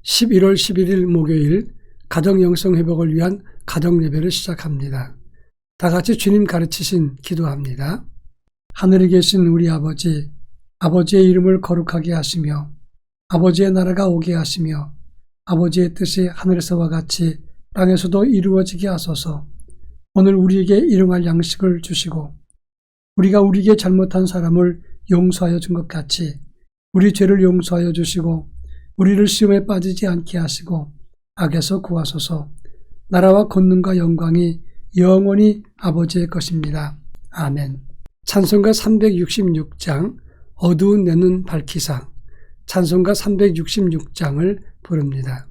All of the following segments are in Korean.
11월 11일 목요일 가정 영성 회복을 위한 가정 예배를 시작합니다. 다 같이 주님 가르치신 기도합니다. 하늘에 계신 우리 아버지, 아버지의 이름을 거룩하게 하시며 아버지의 나라가 오게 하시며 아버지의 뜻이 하늘에서와 같이 땅에서도 이루어지게 하소서. 오늘 우리에게 일용할 양식을 주시고 우리가 우리에게 잘못한 사람을 용서하여 준 것 같이 우리 죄를 용서하여 주시고 우리를 시험에 빠지지 않게 하시고 악에서 구하소서. 나라와 권능과 영광이 영원히 아버지의 것입니다. 아멘. 찬송가 366장 어두운 내 눈 밝히사, 찬송가 366장을 부릅니다.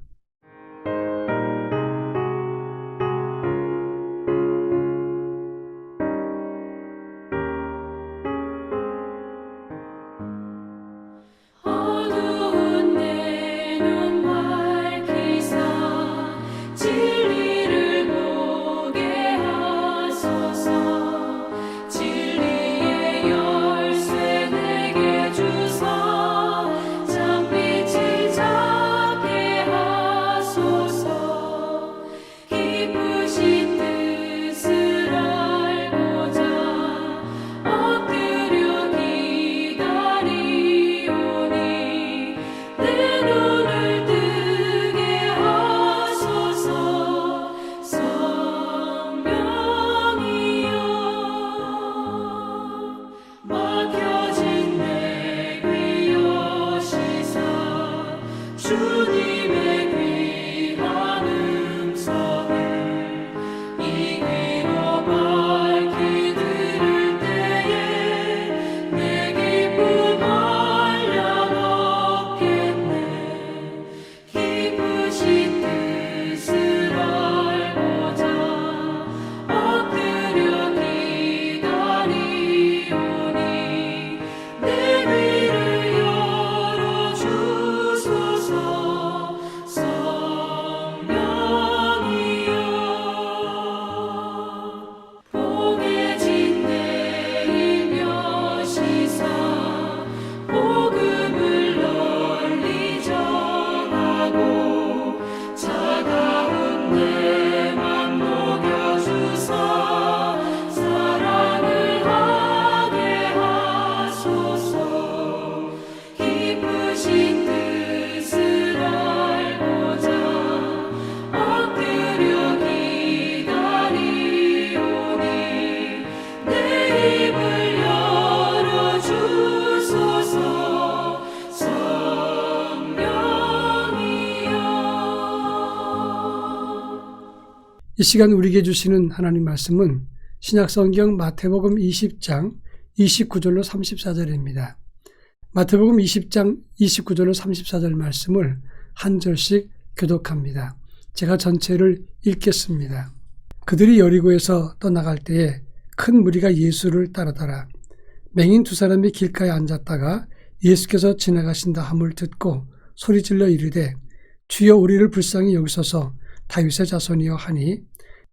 이 시간 우리에게 주시는 하나님 말씀은 신약성경 마태복음 20장 29절로 34절입니다. 마태복음 20장 29절로 34절 말씀을 한 절씩 교독합니다. 제가 전체를 읽겠습니다. 그들이 여리고에서 떠나갈 때에 큰 무리가 예수를 따르더라. 맹인 두 사람이 길가에 앉았다가 예수께서 지나가신다 함을 듣고 소리질러 이르되 주여 우리를 불쌍히 여기소서 다윗의 자손이여 하니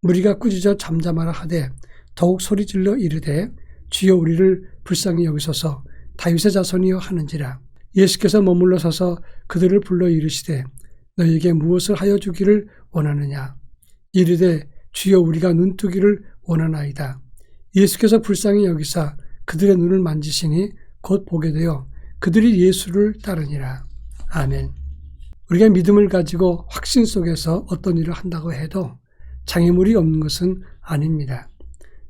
무리가 꾸짖어 잠잠하라 하되 더욱 소리질러 이르되 주여 우리를 불쌍히 여기소서 다윗의 자손이여 하는지라. 예수께서 머물러 서서 그들을 불러 이르시되 너희에게 무엇을 하여 주기를 원하느냐. 이르되 주여 우리가 눈뜨기를 원하나이다. 예수께서 불쌍히 여기사 그들의 눈을 만지시니 곧 보게 되어 그들이 예수를 따르니라. 아멘. 우리가 믿음을 가지고 확신 속에서 어떤 일을 한다고 해도 장애물이 없는 것은 아닙니다.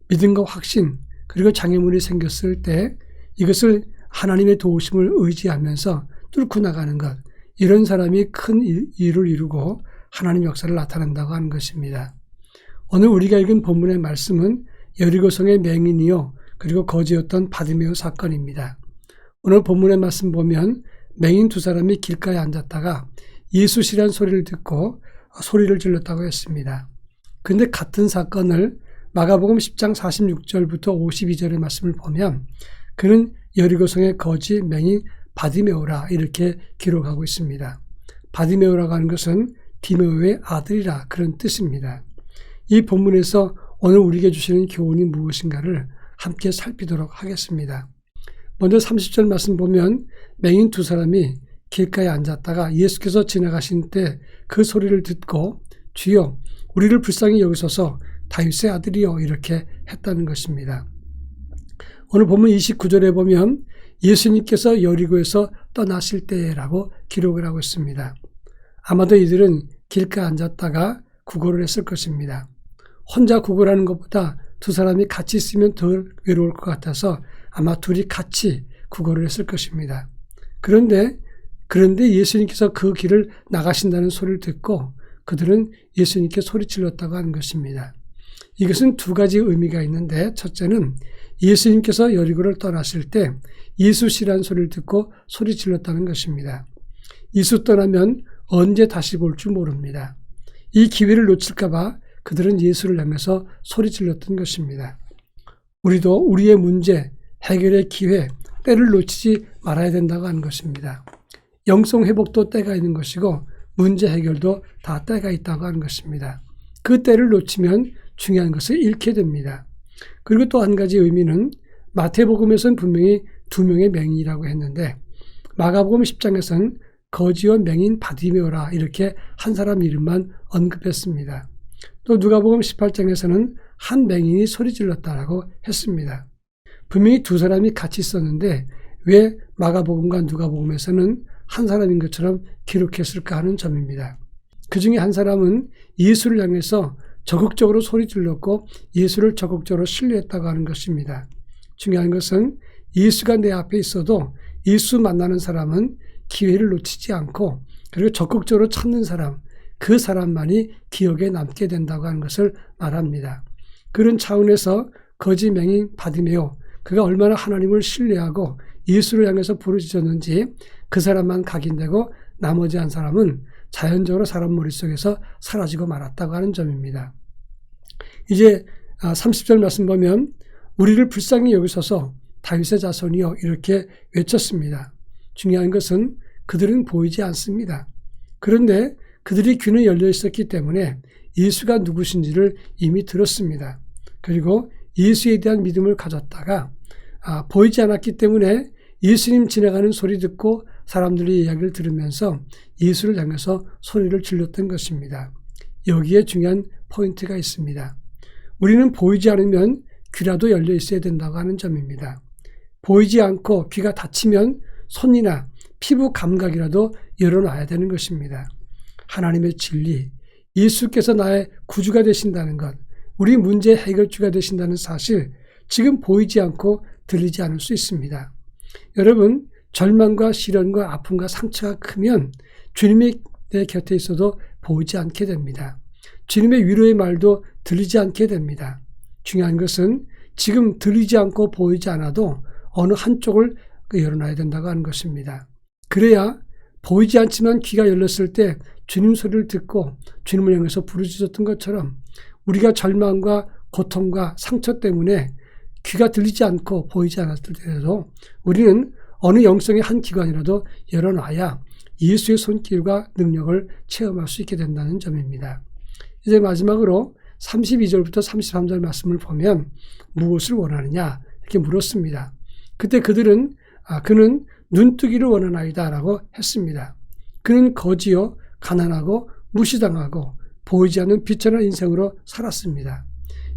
믿음과 확신 그리고 장애물이 생겼을 때 이것을 하나님의 도우심을 의지하면서 뚫고 나가는 것, 이런 사람이 큰 일을 이루고 하나님 역사를 나타낸다고 하는 것입니다. 오늘 우리가 읽은 본문의 말씀은 여리고성의 맹인이요 그리고 거지였던 바디메오 사건입니다. 오늘 본문의 말씀 보면 맹인 두 사람이 길가에 앉았다가 예수시란 소리를 듣고 소리를 질렀다고 했습니다. 그런데 같은 사건을 마가복음 10장 46절부터 52절의 말씀을 보면 그는 여리고성의 거지 맹인 바디메오라 이렇게 기록하고 있습니다. 바디메오라고 하는 것은 디메오의 아들이라 그런 뜻입니다. 이 본문에서 오늘 우리에게 주시는 교훈이 무엇인가를 함께 살피도록 하겠습니다. 먼저 30절 말씀 보면 맹인 두 사람이 길가에 앉았다가 예수께서 지나가신 때 그 소리를 듣고 주여 우리를 불쌍히 여기소서 다윗의 아들이여 이렇게 했다는 것입니다. 오늘 본문 29절에 보면 예수님께서 여리고에서 떠나실 때라고 기록을 하고 있습니다. 아마도 이들은 길가에 앉았다가 구걸을 했을 것입니다. 혼자 구걸하는 것보다 두 사람이 같이 있으면 덜 외로울 것 같아서 아마 둘이 같이 구걸을 했을 것입니다. 그런데 예수님께서 그 길을 나가신다는 소리를 듣고 그들은 예수님께 소리질렀다고 하는 것입니다. 이것은 두 가지 의미가 있는데 첫째는 예수님께서 여리고를 떠나실 때 예수시라는 소리를 듣고 소리질렀다는 것입니다. 예수 떠나면 언제 다시 볼 줄 모릅니다. 이 기회를 놓칠까 봐 그들은 예수를 향해서 소리질렀던 것입니다. 우리도 우리의 문제, 해결의 기회, 때를 놓치지 말아야 된다고 하는 것입니다. 영성 회복도 때가 있는 것이고 문제 해결도 다 때가 있다고 하는 것입니다. 그 때를 놓치면 중요한 것을 잃게 됩니다. 그리고 또 한 가지 의미는 마태복음에서는 분명히 두 명의 맹인이라고 했는데 마가복음 10장에서는 거지와 맹인 바디메오라 이렇게 한 사람 이름만 언급했습니다. 또 누가복음 18장에서는 한 맹인이 소리질렀다라고 했습니다. 분명히 두 사람이 같이 있었는데 왜 마가복음과 누가복음에서는 한 사람인 것처럼 기록했을까 하는 점입니다. 그 중에 한 사람은 예수를 향해서 적극적으로 소리질렀고 예수를 적극적으로 신뢰했다고 하는 것입니다. 중요한 것은 예수가 내 앞에 있어도 예수 만나는 사람은 기회를 놓치지 않고 그리고 적극적으로 찾는 사람, 그 사람만이 기억에 남게 된다고 하는 것을 말합니다. 그런 차원에서 거지 맹인 바디메오, 그가 얼마나 하나님을 신뢰하고 예수를 향해서 부르짖었는지 그 사람만 각인되고 나머지 한 사람은 자연적으로 사람 머릿속에서 사라지고 말았다고 하는 점입니다. 이제 30절 말씀 보면 우리를 불쌍히 여기소서 다윗의 자손이여 이렇게 외쳤습니다. 중요한 것은 그들은 보이지 않습니다. 그런데 그들의 귀는 열려 있었기 때문에 예수가 누구신지를 이미 들었습니다. 그리고 예수에 대한 믿음을 가졌다가 보이지 않았기 때문에 예수님 지나가는 소리 듣고 사람들의 이야기를 들으면서 예수를 향해서 소리를 질렀던 것입니다. 여기에 중요한 포인트가 있습니다. 우리는 보이지 않으면 귀라도 열려 있어야 된다고 하는 점입니다. 보이지 않고 귀가 닫히면 손이나 피부 감각이라도 열어놔야 되는 것입니다. 하나님의 진리, 예수께서 나의 구주가 되신다는 것, 우리 문제 해결주가 되신다는 사실, 지금 보이지 않고 들리지 않을 수 있습니다. 여러분, 절망과 시련과 아픔과 상처가 크면 주님이 내 곁에 있어도 보이지 않게 됩니다. 주님의 위로의 말도 들리지 않게 됩니다. 중요한 것은 지금 들리지 않고 보이지 않아도 어느 한쪽을 열어놔야 된다고 하는 것입니다. 그래야 보이지 않지만 귀가 열렸을 때 주님 소리를 듣고 주님을 향해서 부르짖었던 것처럼 우리가 절망과 고통과 상처 때문에 귀가 들리지 않고 보이지 않았을 때에도 우리는 어느 영성의 한 기관이라도 열어놔야 예수의 손길과 능력을 체험할 수 있게 된다는 점입니다. 이제 마지막으로 32절부터 33절 말씀을 보면 무엇을 원하느냐 이렇게 물었습니다. 그때 그들은 그는 눈뜨기를 원하나이다 라고 했습니다. 그는 거지요 가난하고 무시당하고 보이지 않는 비천한 인생으로 살았습니다.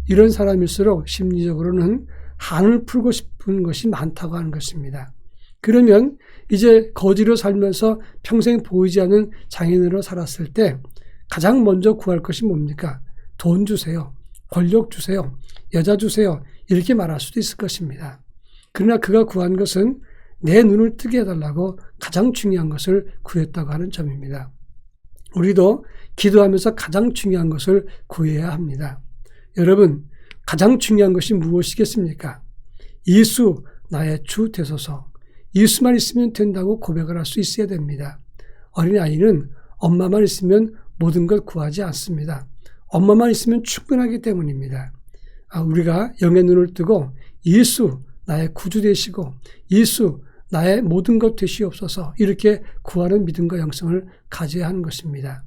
이런 사람일수록 심리적으로는 한을 풀고 싶은 것이 많다고 하는 것입니다. 그러면 이제 거지로 살면서 평생 보이지 않는 장애인으로 살았을 때 가장 먼저 구할 것이 뭡니까? 돈 주세요. 권력 주세요. 여자 주세요. 이렇게 말할 수도 있을 것입니다. 그러나 그가 구한 것은 내 눈을 뜨게 해달라고 가장 중요한 것을 구했다고 하는 점입니다. 우리도 기도하면서 가장 중요한 것을 구해야 합니다. 여러분, 가장 중요한 것이 무엇이겠습니까? 예수 나의 주 되소서. 예수만 있으면 된다고 고백을 할 수 있어야 됩니다. 어린아이는 엄마만 있으면 모든 걸 구하지 않습니다. 엄마만 있으면 충분하기 때문입니다. 우리가 영의 눈을 뜨고 예수 나의 구주 되시고 예수 나의 모든 것 되시옵소서 이렇게 구하는 믿음과 영성을 가져야 하는 것입니다.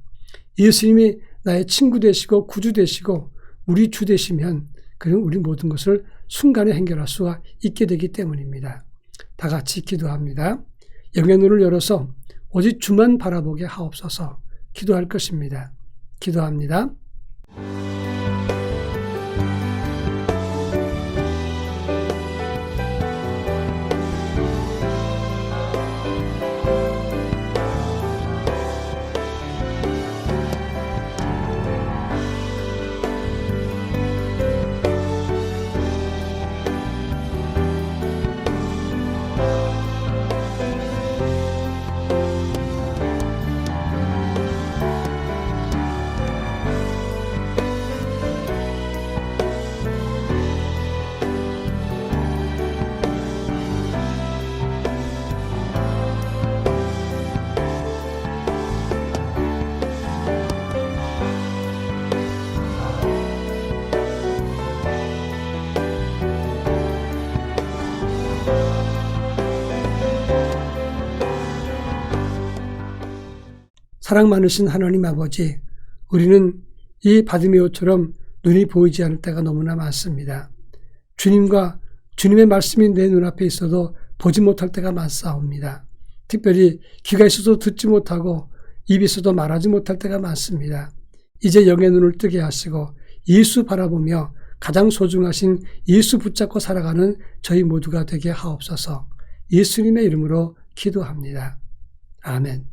예수님이 나의 친구 되시고 구주 되시고 우리 주 되시면 그럼 우리 모든 것을 순간에 해결할 수가 있게 되기 때문입니다. 다 같이 기도합니다. 영의 눈을 열어서 오직 주만 바라보게 하옵소서 기도할 것입니다. 기도합니다. 사랑 많으신 하나님 아버지, 우리는 이 바디메오처럼 눈이 보이지 않을 때가 너무나 많습니다. 주님과 주님의 말씀이 내 눈앞에 있어도 보지 못할 때가 많사옵니다. 특별히 귀가 있어도 듣지 못하고 입이 있어도 말하지 못할 때가 많습니다. 이제 영의 눈을 뜨게 하시고 예수 바라보며 가장 소중하신 예수 붙잡고 살아가는 저희 모두가 되게 하옵소서. 예수님의 이름으로 기도합니다. 아멘.